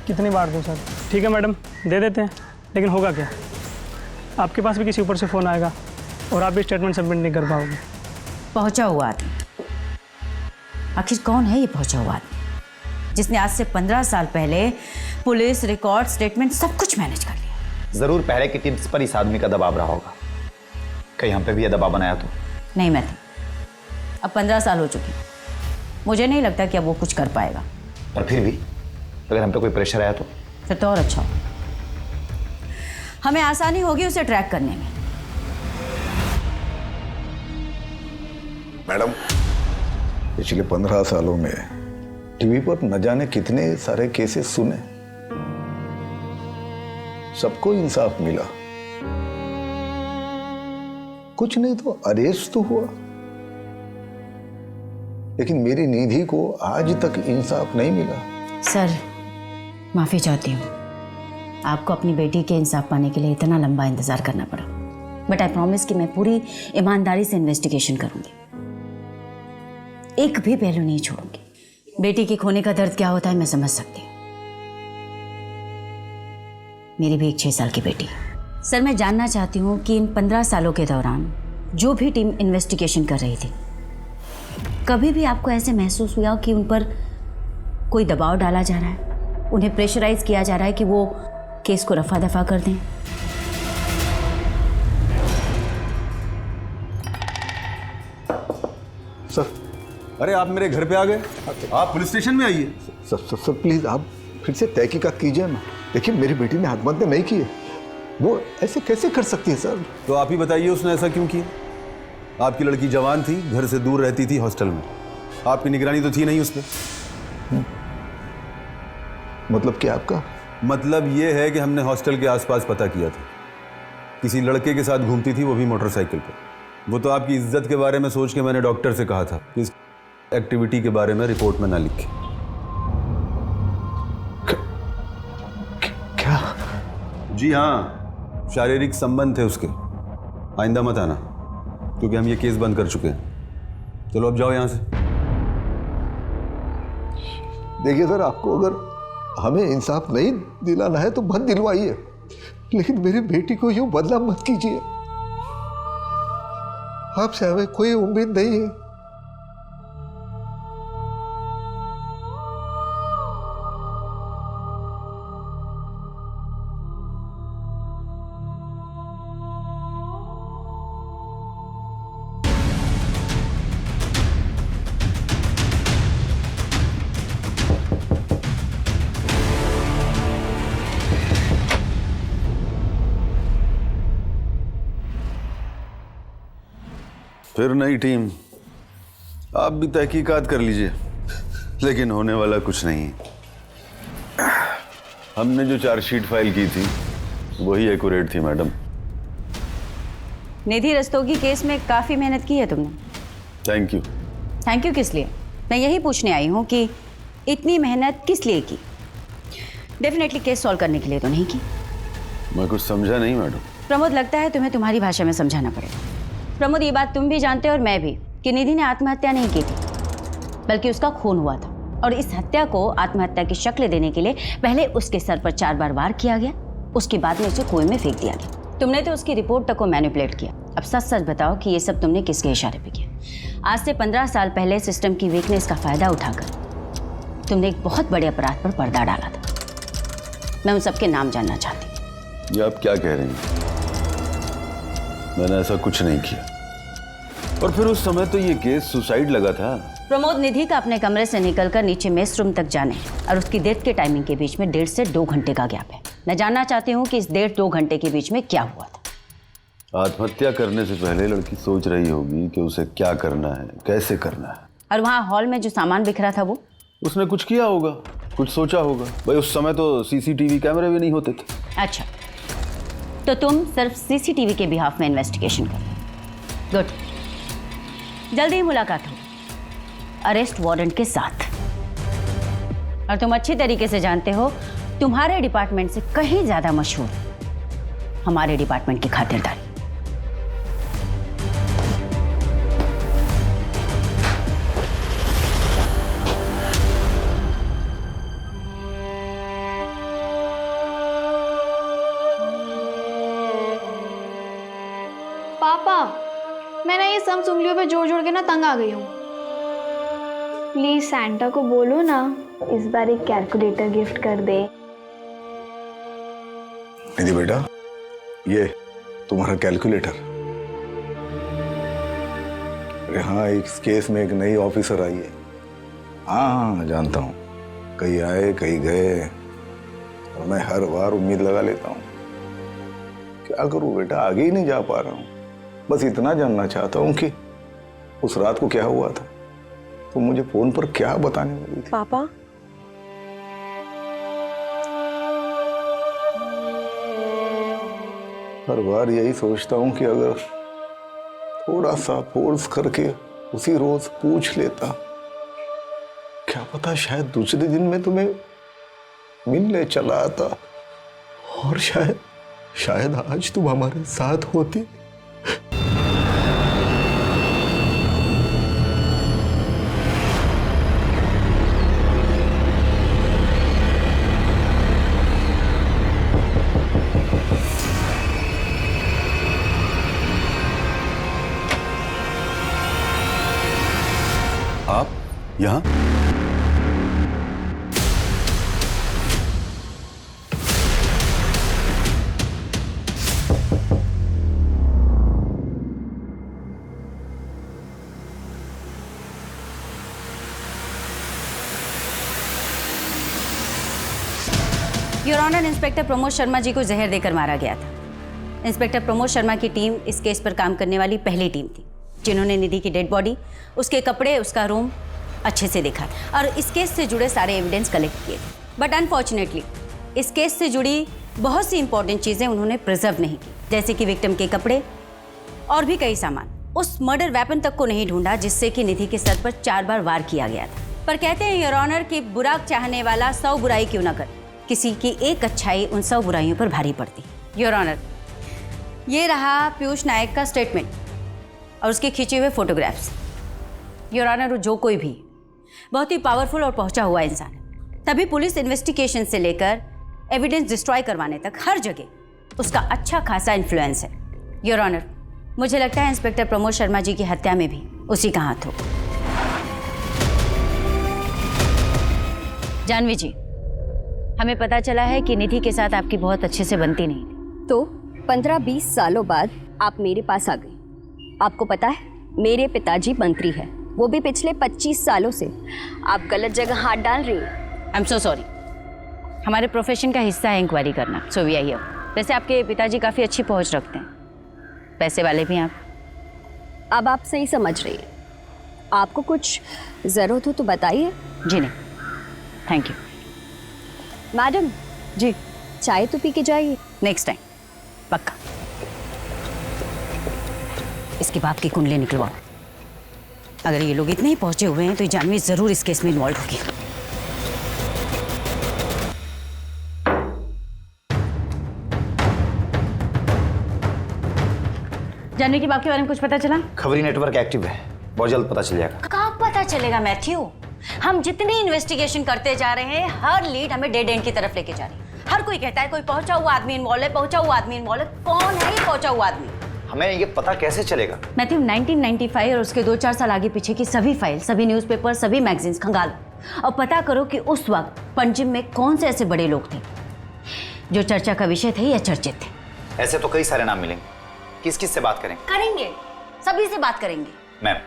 कितनी बार दूं सर? ठीक है मैडम, दे देते हैं, लेकिन होगा क्या? आपके पास भी किसी ऊपर से फ़ोन आएगा और आप भी स्टेटमेंट सबमिट नहीं कर पाओगे। पहुंचा हुआ आदमी? आखिर कौन है ये पहुंचा हुआ आदमी जिसने आज से 15 साल पहले पुलिस, रिकॉर्ड, स्टेटमेंट सब कुछ मैनेज कर लिया? जरूर पहले की टीम्स पर इस आदमी का दबाव रहा होगा। कहीं हम पे भी ये दबाव बनाया तो? नहीं मैं अब 15 साल हो चुके, मुझे नहीं लगता कि अब वो कुछ कर पाएगा। पर फिर भी अगर हम पे कोई प्रेशर आया तो? फिर तो और अच्छा हो, हमें आसानी होगी उसे ट्रैक करने में। मैडम, पिछले 15 सालों में टीवी पर न जाने कितने सारे केसेस सुने, सबको इंसाफ मिला, कुछ नहीं तो अरेस्ट तो हुआ, लेकिन मेरी निधि को आज तक इंसाफ नहीं मिला। सर, माफी चाहती हूँ, आपको अपनी बेटी के इंसाफ पाने के लिए इतना लंबा इंतजार करना पड़ा, बट आई प्रॉमिस कि मैं पूरी ईमानदारी से इन्वेस्टिगेशन करूंगी, एक भी पहलू नहीं छोड़ूंगी। बेटी के खोने का दर्द क्या होता है मैं समझ सकती हूँ, मेरी भी एक 6 साल की बेटी है। सर, मैं जानना चाहती हूँ कि इन 15 सालों के दौरान जो भी टीम इन्वेस्टिगेशन कर रही थी, कभी भी आपको ऐसे महसूस हुआ कि उन पर कोई दबाव डाला जा रहा है, उन्हें प्रेशराइज किया जा रहा है कि वो केस को रफा दफा कर दें? सर, अरे आप मेरे घर पे आ गए, आप पुलिस स्टेशन में आइए। सर प्लीज आप फिर से तहकीकात कीजिए ना। देखिए, मेरी बेटी ने आत्महत्या नहीं की है, वो ऐसे कैसे कर सकती है सर? तो आप ही बताइए उसने ऐसा क्यों किया? आपकी लड़की जवान थी, घर से दूर रहती थी हॉस्टल में, आपकी निगरानी तो थी नहीं उस पर। मतलब क्या आपका? मतलब ये है कि हमने हॉस्टल के आसपास पता किया था, किसी लड़के के साथ घूमती थी, वो भी मोटरसाइकिल पर। वो तो आपकी इज्जत के बारे में सोच के मैंने डॉक्टर से कहा था कि इस एक्टिविटी के बारे में रिपोर्ट में ना लिखे। क्या? जी हाँ, शारीरिक संबंध थे उसके। आइंदा मत आना, क्योंकि हम ये केस बंद कर चुके हैं। चलो अब जाओ यहाँ से। देखिए सर, आपको अगर हमें इंसाफ नहीं दिलाना है तो मत दिलवाइए, लेकिन मेरी बेटी को यूं बदला मत कीजिए। आपसे हमें कोई उम्मीद नहीं है। फिर नई टीम, आप भी तहकीकात कर लीजिए, लेकिन होने वाला कुछ नहीं है। हमने जो चार्जशीट फाइल की थी वही एक्यूरेट थी मैडम। निधि रस्तोगी केस में काफ़ी मेहनत की है तुमने। Thank you. थैंक यू किस लिए? मैं यही पूछने आई हूँ कि इतनी मेहनत किस लिए की? डेफिनेटली केस सॉल्व करने के लिए तो नहीं की। मैं कुछ समझा नहीं मैडम। प्रमोद, लगता है तुम्हें तुम्हारी भाषा में समझाना पड़ेगा। प्रमोद, ये बात तुम भी जानते हो और मैं भी कि निधि ने आत्महत्या नहीं की थी, बल्कि उसका खून हुआ था, और इस हत्या को आत्महत्या की शक्ल देने के लिए पहले उसके सर पर 4 बार वार किया गया, उसके बाद में उसे कुएं में फेंक दिया गया। तुमने तो उसकी रिपोर्ट तक को मैनिपुलेट किया। अब सच सच बताओ कि ये सब तुमने किसके इशारे पे किया? आज से 15 साल पहले सिस्टम की वीकनेस का फायदा उठाकर तुमने एक बहुत बड़े अपराध पर पर्दा डाला था। मैं उन सबके नाम जानना चाहती हूँ। ये आप क्या कह रही हैं? मैंने ऐसा कुछ नहीं किया, और फिर उस समय तो ये केस सुसाइड लगा था। प्रमोद, निधि का अपने कमरे से निकलकर नीचे मेस रूम तक जाने और उसकी डेथ के टाइमिंग के बीच में 1.5 से 2 घंटे का गैप है। मैं जानना चाहती हूँ कि इस 1.5-2 घंटे के बीच में क्या हुआ था? आत्महत्या करने से पहले लड़की सोच रही होगी कि उसे क्या करना है, कैसे करना है। और वहाँ हॉल में जो सामान बिखरा था वो? उसने कुछ किया होगा, कुछ सोचा होगा। भाई उस समय तो CCTV कैमरे भी नहीं होते थे। अच्छा, तो तुम सिर्फ CCTV के बिहाफ में इन्वेस्टिगेशन कर। गुड, जल्दी ही मुलाकात हो अरेस्ट वारंट के साथ। और तुम अच्छी तरीके से जानते हो तुम्हारे डिपार्टमेंट से कहीं ज्यादा मशहूर है हमारे डिपार्टमेंट की खातिरदारी। पापा, मैं ना ये सब उंगलियों पे जोड़ जोड़ के ना तंग आ गई हूँ। प्लीज सैंटा को बोलो ना इस बार एक कैलकुलेटर गिफ्ट कर दे। निधि बेटा, ये तुम्हारा कैलकुलेटर। अरे हाँ, इस केस में एक नई ऑफिसर आई है। हाँ, जानता हूँ, कहीं आए कहीं गए, और मैं हर बार उम्मीद लगा लेता हूँ। क्या करूँ बेटा, आगे ही नहीं जा पा रहा हूँ। बस इतना जानना चाहता हूँ कि उस रात को क्या हुआ था, तो मुझे फोन पर क्या बताने वाली थी। पापा, हर बार यही सोचता हूँ कि अगर थोड़ा सा फोर्स करके उसी रोज पूछ लेता, क्या पता शायद दूसरे दिन में तुम्हें मिलने चला आता, और शायद आज तुम हमारे साथ होती। आप यहाँ? Your honour, inspector Pramod Sharma ji को जहर देकर मारा गया था। इंस्पेक्टर प्रमोद शर्मा की टीम इस केस पर काम करने वाली पहली टीम थी जिन्होंने निधि की डेड बॉडी, उसके कपड़े, उसका रूम अच्छे से देखा और इस केस से जुड़े सारे एविडेंस कलेक्ट किए थे। बट अनफॉर्चुनेटली इस केस से जुड़ी बहुत सी इंपॉर्टेंट चीज़ें उन्होंने प्रिजर्व नहीं की, जैसे कि विक्टिम के कपड़े और भी कई सामान। उस मर्डर वेपन तक को नहीं ढूंढा जिससे कि निधि के सर पर 4 बार वार किया गया था। पर कहते हैं योर ऑनर कि बुरा चाहने वाला 100 बुराई क्यों ना करे, किसी की एक अच्छाई उन 100 बुराइयों पर भारी पड़ती। योर ऑनर, ये रहा पीयूष नायक का स्टेटमेंट और उसके खींचे हुए फोटोग्राफ्स। योर ऑनर, जो कोई भी बहुत ही पावरफुल और पहुंचा हुआ इंसान है, तभी पुलिस इन्वेस्टिगेशन से लेकर एविडेंस डिस्ट्रॉय करवाने तक हर जगह उसका अच्छा खासा इन्फ्लुएंस है। योर ऑनर, मुझे लगता है इंस्पेक्टर प्रमोद शर्मा जी की हत्या में भी उसी का हाथ होगा। जानवी जी, हमें पता चला है कि निधि के साथ आपकी बहुत अच्छे से बनती नहीं थी। तो 15-20 सालों बाद आप मेरे पास आ गई। आपको पता है मेरे पिताजी मंत्री हैं, वो भी पिछले 25 सालों से। आप गलत जगह हाथ डाल रही हैं। आई एम सो सॉरी, हमारे प्रोफेशन का हिस्सा है इंक्वायरी करना, सो वी आर हियर। वैसे आपके पिताजी काफ़ी अच्छी पहुंच रखते हैं, पैसे वाले भी आप। अब आप सही समझ रही हैं। आपको कुछ ज़रूरत हो तो बताइए। जी नहीं, थैंक यू। मैडम जी, चाय तो पी के जाइए। नेक्स्ट टाइम पक्का। इसके बाप की कुंडली निकलवाओ। अगर ये लोग इतने ही पहुंचे हुए हैं तो जानवी जरूर इस केस में इन्वॉल्व होगी। जानवी की बाप के बारे में कुछ पता चला? खबरी नेटवर्क एक्टिव है, बहुत जल्द पता चल जाएगा। कहाँ पता चलेगा मैथ्यू? हम जितनी इन्वेस्टिगेशन करते जा रहे हैं, हर लीड हमें डेड एंड की तरफ लेके जा रही है। हर कोई कहता है कोई पहुंचा हुआ आदमी इन्वॉल्व है, पहुंचा हुआ आदमी इन्वॉल्व है। कौन है ये पहुंचा हुआ आदमी? हमें ये पता कैसे चलेगा? मैथ्यू, 1995 और उसके 2-4 साल आगे पीछे की सभी फाइल, सभी न्यूज़पेपर, सभी मैगजीन्स खंगालो और पता करो कि उस वक्त पंजिम में कौन से ऐसे बड़े लोग थे जो चर्चा का विषय थे या चर्चित थे। ऐसे तो कई सारे नाम मिलेंगे, किस किस से बात करें? करेंगे, सभी से बात करेंगे। मैम,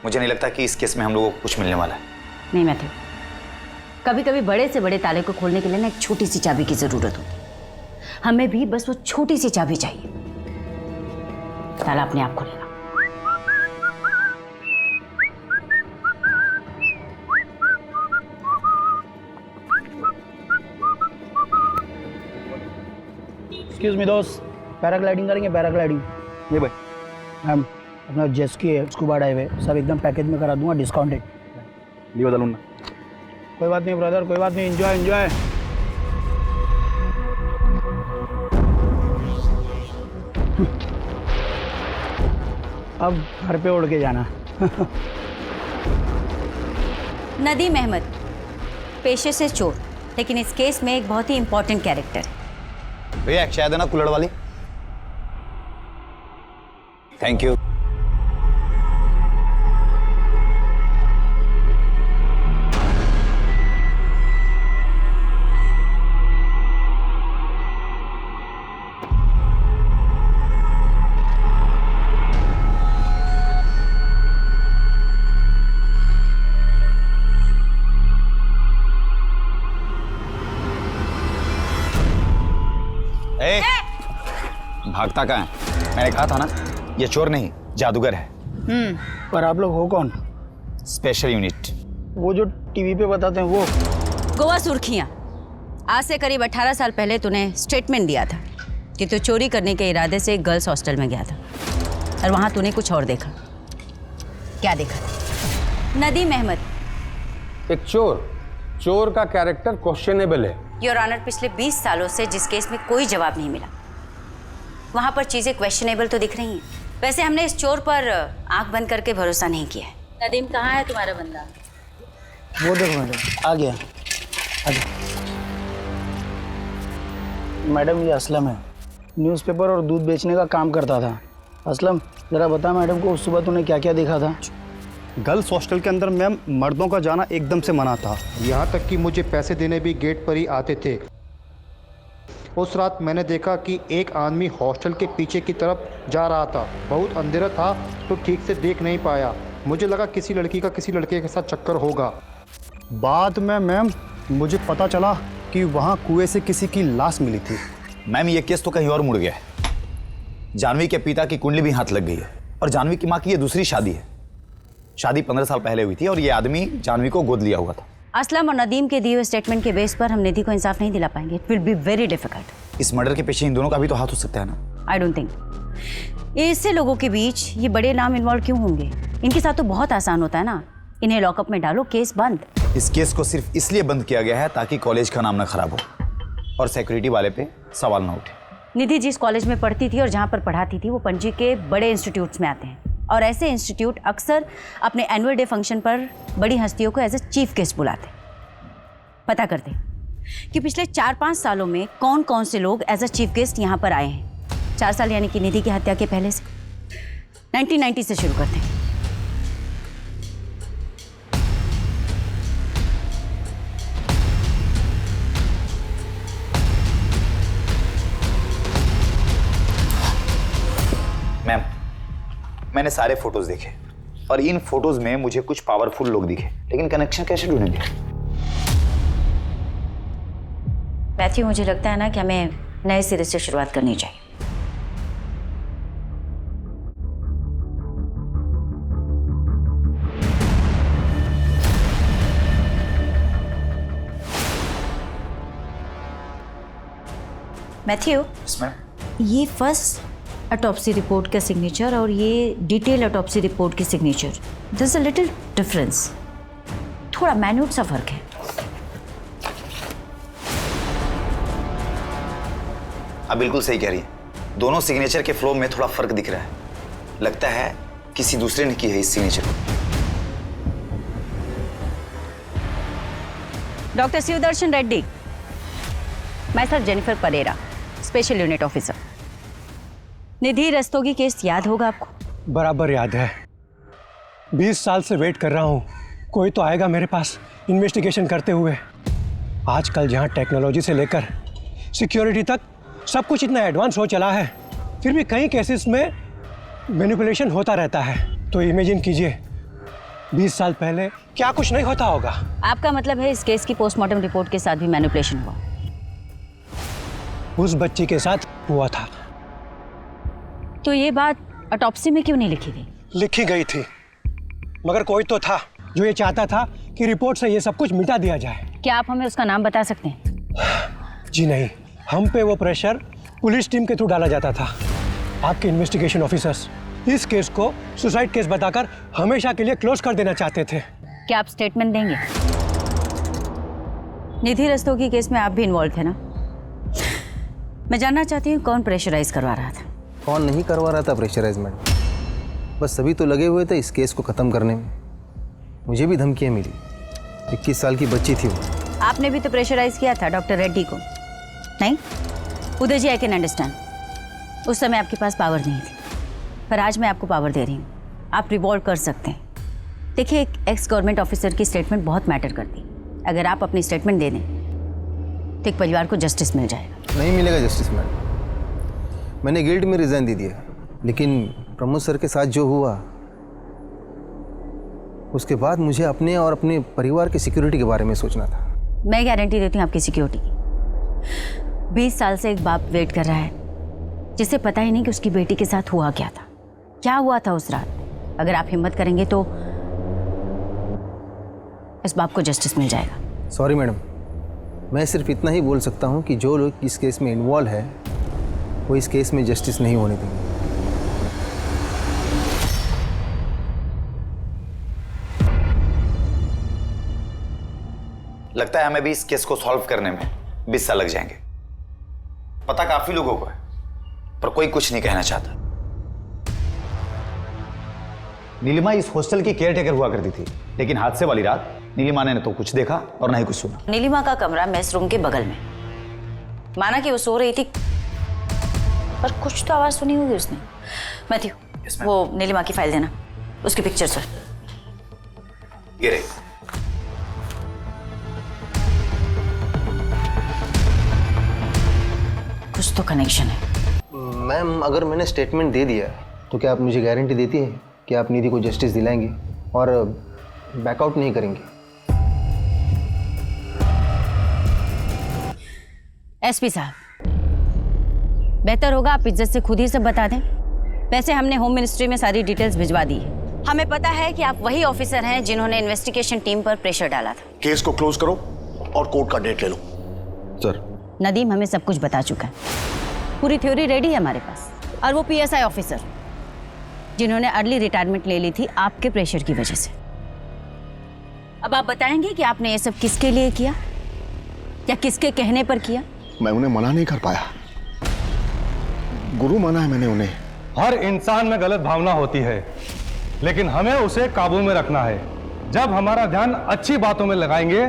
मुझे नहीं लगता कि इस केस में हम लोगों को कुछ मिलने वाला है। नहीं मैथ्यू, कभी कभी बड़े से बड़े ताले को खोलने के लिए ना एक छोटी सी चाबी की जरूरत होती है। हमें भी बस वो छोटी सी चाबी चाहिए, ताला अपने आप खुलेगा। एक्सक्यूज मी दोस्त, पैराग्लाइडिंग करेंगे? पैराग्लाइडिंग ये भाई मैम, अपना जेस्की है, स्कूबा डाइव है, सब एकदम पैकेज में करा दूंगा, डिस्काउंटेड। ये बता लूँ ना? कोई बात नहीं ब्रदर, कोई बात नहीं, एंजॉय एंजॉय। अब घर पे उड़ के जाना। नदीम अहमद पेशे से चोर, लेकिन इस केस में एक बहुत ही इंपॉर्टेंट कैरेक्टर है। भैया एक चाय देना कुल्हड़ वाली। Thank you. भागता कहाँ है? मैंने कहा था ना ये चोर नहीं जादूगर है। पर आप लोग हो कौन? Special unit. वो जो टीवी पे बताते हैं वो? गोवा सुर्खियां। आज से करीब 18 साल पहले तूने स्टेटमेंट दिया था कि तू चोरी करने के इरादे से एक गर्ल्स हॉस्टल में गया था और वहां तूने कुछ और देखा। क्या देखा? नदीम अहमद एक चोर का कैरेक्टर क्वेश्चनेबल है। योर ऑनर, पिछले 20 सालों से जिस केस में कोई जवाब नहीं मिला वहां पर चीजें क्वेश्चनेबल तो दिख रही हैं। वैसे हमने इस चोर पर आंख बंद करके भरोसा नहीं किया है। नदीम, कहाँ है तुम्हारा बंदा? वो देखो मैडम, आ गया। मैडम ये असलम है, न्यूज़पेपर और दूध बेचने का काम करता था। असलम जरा बता मैडम को उस सुबह तूने क्या क्या देखा था? गर्ल्स हॉस्टल के अंदर मैम मर्दों का जाना एकदम से मना था। यहाँ तक कि मुझे पैसे देने भी गेट पर ही आते थे। उस रात मैंने देखा कि एक आदमी हॉस्टल के पीछे की तरफ जा रहा था। बहुत अंधेरा था तो ठीक से देख नहीं पाया। मुझे लगा किसी लड़की का किसी लड़के के साथ चक्कर होगा। बाद में मैम मुझे पता चला कि वहाँ कुएं से किसी की लाश मिली थी। मैम ये केस तो कहीं और मुड़ गया है। जानवी के पिता की कुंडली भी हाथ लग गई है और जानवी की माँ की ये दूसरी शादी है। शादी 15 साल पहले हुई थी और ये आदमी जानवी को गोद लिया हुआ था। असलम और नदीम के दिए हुए स्टेटमेंट के बेस पर हम निधि को इंसाफ नहीं दिला पाएंगे। It will be very difficult. इस मर्डर के पीछे इन दोनों का भी तो हाथ हो सकता है ना? I don't think. इससे लोगों के बीच ये बड़े नाम इन्वॉल्व क्यों होंगे? इनके साथ तो बहुत आसान होता है ना, इन्हें लॉकअप में डालो, केस बंद। इस केस को सिर्फ इसलिए बंद किया गया है ताकि कॉलेज का नाम ना खराब हो और सिक्योरिटी वाले पे सवाल ना उठे। निधि जिस कॉलेज में पढ़ती थी और जहाँ पर पढ़ाती थी वो पणजी के बड़े इंस्टीट्यूट्स में आते हैं और ऐसे इंस्टीट्यूट अक्सर अपने एनुअल डे फंक्शन पर बड़ी हस्तियों को एज ए चीफ गेस्ट बुलाते हैं। पता करते कि पिछले 4-5 सालों में कौन कौन से लोग एज अ चीफ गेस्ट यहाँ पर आए हैं। 4 साल यानी कि निधि की हत्या के पहले से। 1990 से शुरू करते हैं। मैम मैंने सारे फोटोज देखे और इन फोटोज में मुझे कुछ पावरफुल लोग दिखे, लेकिन कनेक्शन कैसे ढूंढेंगे? मैथ्यू, मुझे लगता है ना कि हमें नए सिरे से शुरुआत करनी चाहिए। मैथ्यू, ये फर्स्ट ऑटोप्सी रिपोर्ट का सिग्नेचर और ये डिटेल ऑटोप्सी रिपोर्ट की signature, there is a little difference. थोड़ा माइन्यूट सा फर्क है। आप बिल्कुल सही कह रही हैं। दोनों सिग्नेचर के फ्लो में थोड़ा फर्क दिख रहा है। लगता है किसी दूसरे ने की है इस सिग्नेचर को। डॉक्टर शिवदर्शन रेड्डी, मैं sir Jennifer Pereira, special unit officer. Nidhi Rastogi case याद होगा आपको? बराबर याद है। 20 साल से वेट कर रहा हूँ, कोई तो आएगा मेरे पास इन्वेस्टिगेशन करते हुए। आजकल जहाँ टेक्नोलॉजी से लेकर सिक्योरिटी तक सब कुछ इतना एडवांस हो चला है, फिर भी कई केसेस में मैनिपुलेशन होता रहता है। तो इमेजिन कीजिए 20 साल पहले क्या कुछ नहीं होता होगा। आपका मतलब है इस केस की पोस्टमार्टम रिपोर्ट के साथ भी मैनिपुलेशन हुआ? उस बच्ची के साथ हुआ था। तो ये बात ऑटोप्सी में क्यों नहीं लिखी गई? लिखी गई थी, मगर कोई तो था जो ये चाहता था कि रिपोर्ट से ये सब कुछ मिटा दिया जाए। क्या आप हमें उसका नाम बता सकते हैं? जी नहीं, हम पे वो प्रेशर पुलिस टीम के थ्रू डाला जाता था। आपके इन्वेस्टिगेशन ऑफिसर्स इस केस को सुसाइड केस बताकर हमेशा के लिए क्लोज कर देना चाहते थे। क्या आप स्टेटमेंट देंगे? निधि रस्तोगी केस में आप भी इन्वॉल्व थे ना? मैं जानना चाहती हूँ कौन प्रेशराइज करवा रहा था। कौन नहीं करवा रहा था प्रेशराइजमेंट, बस सभी तो लगे हुए थे इस केस को ख़त्म करने में। मुझे भी धमकियाँ मिली। 21 साल की बच्ची थी वो। आपने भी तो प्रेशराइज किया था डॉक्टर रेड्डी को, नहीं? उदय जी, आई कैन अंडरस्टैंड। उस समय आपके पास पावर नहीं थी, पर आज मैं आपको पावर दे रही हूँ। आप रिवॉल्व कर सकते हैं। देखिए, एक एक्स गवर्नमेंट ऑफिसर की स्टेटमेंट बहुत मैटर करती है। अगर आप अपनी स्टेटमेंट दे दें तो एक परिवार को जस्टिस मिल जाएगा। नहीं मिलेगा जस्टिस मैडम। मैंने गिल्ड में रिजाइन दे दिया, लेकिन प्रमोद सर के साथ जो हुआ उसके बाद मुझे अपने और अपने परिवार की सिक्योरिटी के बारे में सोचना था। मैं गारंटी देती हूँ आपकी सिक्योरिटी की। 20 साल से एक बाप वेट कर रहा है जिसे पता ही नहीं कि उसकी बेटी के साथ हुआ क्या था, क्या हुआ था उस रात। अगर आप हिम्मत करेंगे तो इस बाप को जस्टिस मिल जाएगा। सॉरी मैडम, मैं सिर्फ इतना ही बोल सकता हूँ कि जो लोग इस केस में इन्वॉल्व है वो इस केस में जस्टिस नहीं होने देंगे। लगता है हमें भी इस केस को सॉल्व करने में 20 साल लग जाएंगे। पता काफी लोगों को है, पर कोई कुछ नहीं कहना चाहता। नीलिमा इस हॉस्टल की केयरटेकर हुआ करती थी, लेकिन हादसे वाली रात नीलिमा ने तो कुछ देखा और ना ही कुछ सुना। नीलिमा का कमरा मेस रूम के बगल में, माना कि वो सो रही थी, पर कुछ तो आवाज सुनी होगी उसने। मैथ्यू, वो नीलिमा की फाइल देना, उसकी पिक्चर सर। ये रही। कुछ तो कनेक्शन है। मैम, अगर मैंने स्टेटमेंट दे दिया तो क्या आप मुझे गारंटी देती है कि आप निधि को जस्टिस दिलाएंगे और बैकआउट नहीं करेंगे? एसपी साहब, बेहतर होगा आप इज्जत से खुद ही सब बता दें। वैसे हमने होम मिनिस्ट्री में सारी डिटेल्स भिजवा दी है। हमें पता है कि आप वही ऑफिसर हैं जिन्होंने इन्वेस्टिगेशन टीम पर प्रेशर डाला था। केस को क्लोज करो और कोर्ट का डेट ले लो। सर, नदीम हमें सब कुछ बता चुका है, पूरी थ्योरी रेडी है हमारे पास। और वो पीएसआई ऑफिसर जिन्होंने अर्ली रिटायरमेंट ले ली थी आपके प्रेशर की वजह से। अब आप बताएंगे कि आपने ये सब किसके लिए किया या किसके कहने पर किया? मैं उन्हें मना नहीं कर पाया, गुरु माना है मैंने उन्हें। हर इंसान में गलत भावना होती है, लेकिन हमें उसे काबू में रखना है। जब हमारा ध्यान अच्छी बातों में लगाएंगे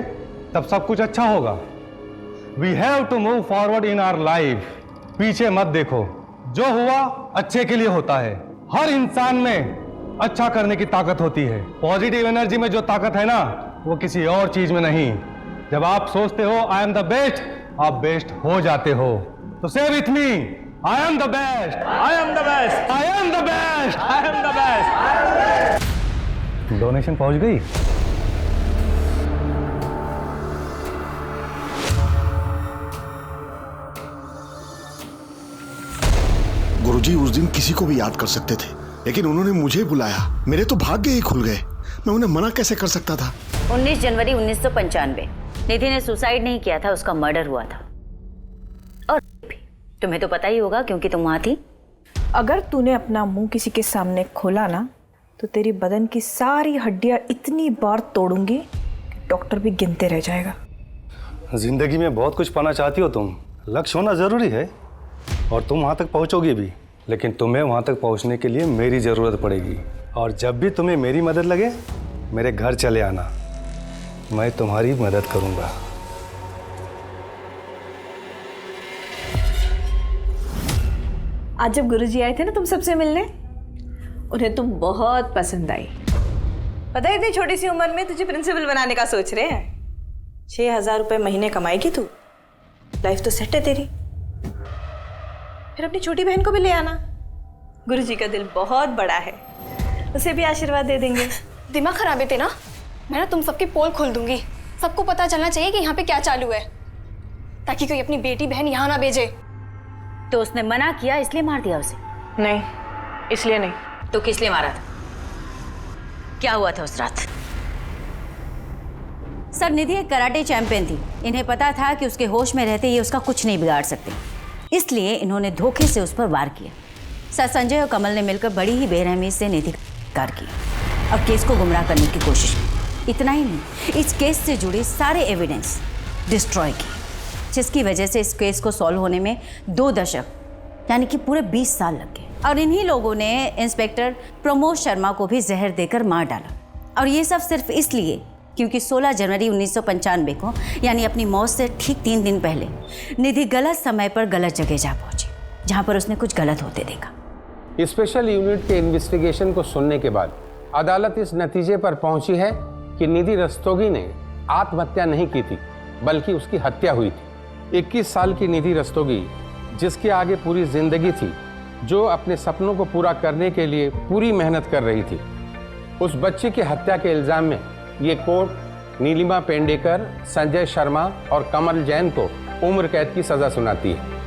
तब सब कुछ अच्छा होगा। We have to move forward in our life. पीछे मत देखो, जो हुआ अच्छे के लिए होता है। हर इंसान में अच्छा करने की ताकत होती है। पॉजिटिव एनर्जी में जो ताकत है ना, वो किसी और चीज में नहीं। जब आप सोचते हो आई एम द बेस्ट, आप बेस्ट हो जाते हो। तो से with me, I am the best, I am the best, I am the best, I am the best. Donation पहुंच गई? गुरुजी उस दिन किसी को भी याद कर सकते थे, लेकिन उन्होंने मुझे बुलाया। मेरे तो भाग्य ही खुल गए। मैं उन्हें मना कैसे कर सकता था? 19 जनवरी 1995 निधि ने सुसाइड नहीं किया था, उसका मर्डर हुआ था। और तुम्हें तो पता ही होगा क्योंकि तुम वहां थी। अगर तूने अपना मुंह किसी के सामने खोला ना, तो तेरी बदन की सारी हड्डियां इतनी बार तोड़ूंगी कि डॉक्टर भी गिनते रह जाएगा। जिंदगी में बहुत कुछ पाना चाहती हो तुम। लक्ष्य होना जरूरी है और तुम वहां तक पहुंचोगी भी, लेकिन तुम्हें वहां तक पहुंचने के लिए मेरी जरूरत पड़ेगी। और जब भी तुम्हें मेरी मदद लगे, मेरे घर चले आना, मैं तुम्हारी मदद करूंगा। आज जब गुरुजी आए थे ना तुम सबसे मिलने, उन्हें तुम बहुत पसंद आई। पता है इतनी छोटी सी उम्र में तुझे प्रिंसिपल बनाने का सोच रहे हैं। 6,000 रुपए महीने कमाएगी तू, लाइफ तो सेट है तेरी। फिर अपनी छोटी बहन को भी ले आना। गुरुजी का दिल बहुत बड़ा है, उसे भी आशीर्वाद दे देंगे। दिमाग खराब है तेरा। मैं ना तुम सबकी पोल खोल दूंगी। सबको पता चलना चाहिए कि यहाँ पे क्या चालू है, ताकि कोई अपनी बेटी बहन यहाँ ना भेजे। तो उसने मना किया इसलिए मार दिया उसे? नहीं, इसलिए नहीं। तो किस लिए मारा था? क्या हुआ था उस रात? सर, निधि एक कराटे चैंपियन थी। इन्हें पता था कि उसके होश में रहते ये उसका कुछ नहीं बिगाड़ सकते, इसलिए इन्होंने धोखे से उस पर वार किया। सर, संजय और कमल ने मिलकर बड़ी ही बेरहमी से निधि का कार किया और केस को गुमराह करने की कोशिश की। इतना ही नहीं, इस केस से जुड़े सारे एविडेंस डिस्ट्रॉय किए, जिसकी वजह से इस केस को सॉल्व होने में 2 दशक यानी कि पूरे 20 साल लग गए। और इन्हीं लोगों ने इंस्पेक्टर प्रमोद शर्मा को भी जहर देकर मार डाला। और ये सब सिर्फ इसलिए क्योंकि 16 जनवरी 1995 को यानी अपनी मौत से ठीक 3 दिन पहले निधि गलत समय पर गलत जगह जा पहुंची, जहां पर उसने कुछ गलत होते देखा। स्पेशल यूनिट के इन्वेस्टिगेशन को सुनने के बाद अदालत इस नतीजे पर पहुंची है कि निधि रस्तोगी ने आत्महत्या नहीं की थी, बल्कि उसकी हत्या हुई थी। 21 साल की निधि रस्तोगी, जिसके आगे पूरी जिंदगी थी, जो अपने सपनों को पूरा करने के लिए पूरी मेहनत कर रही थी, उस बच्चे की हत्या के इल्जाम में ये कोर्ट नीलिमा पेंडेकर, संजय शर्मा और कमल जैन को उम्र कैद की सजा सुनाती है।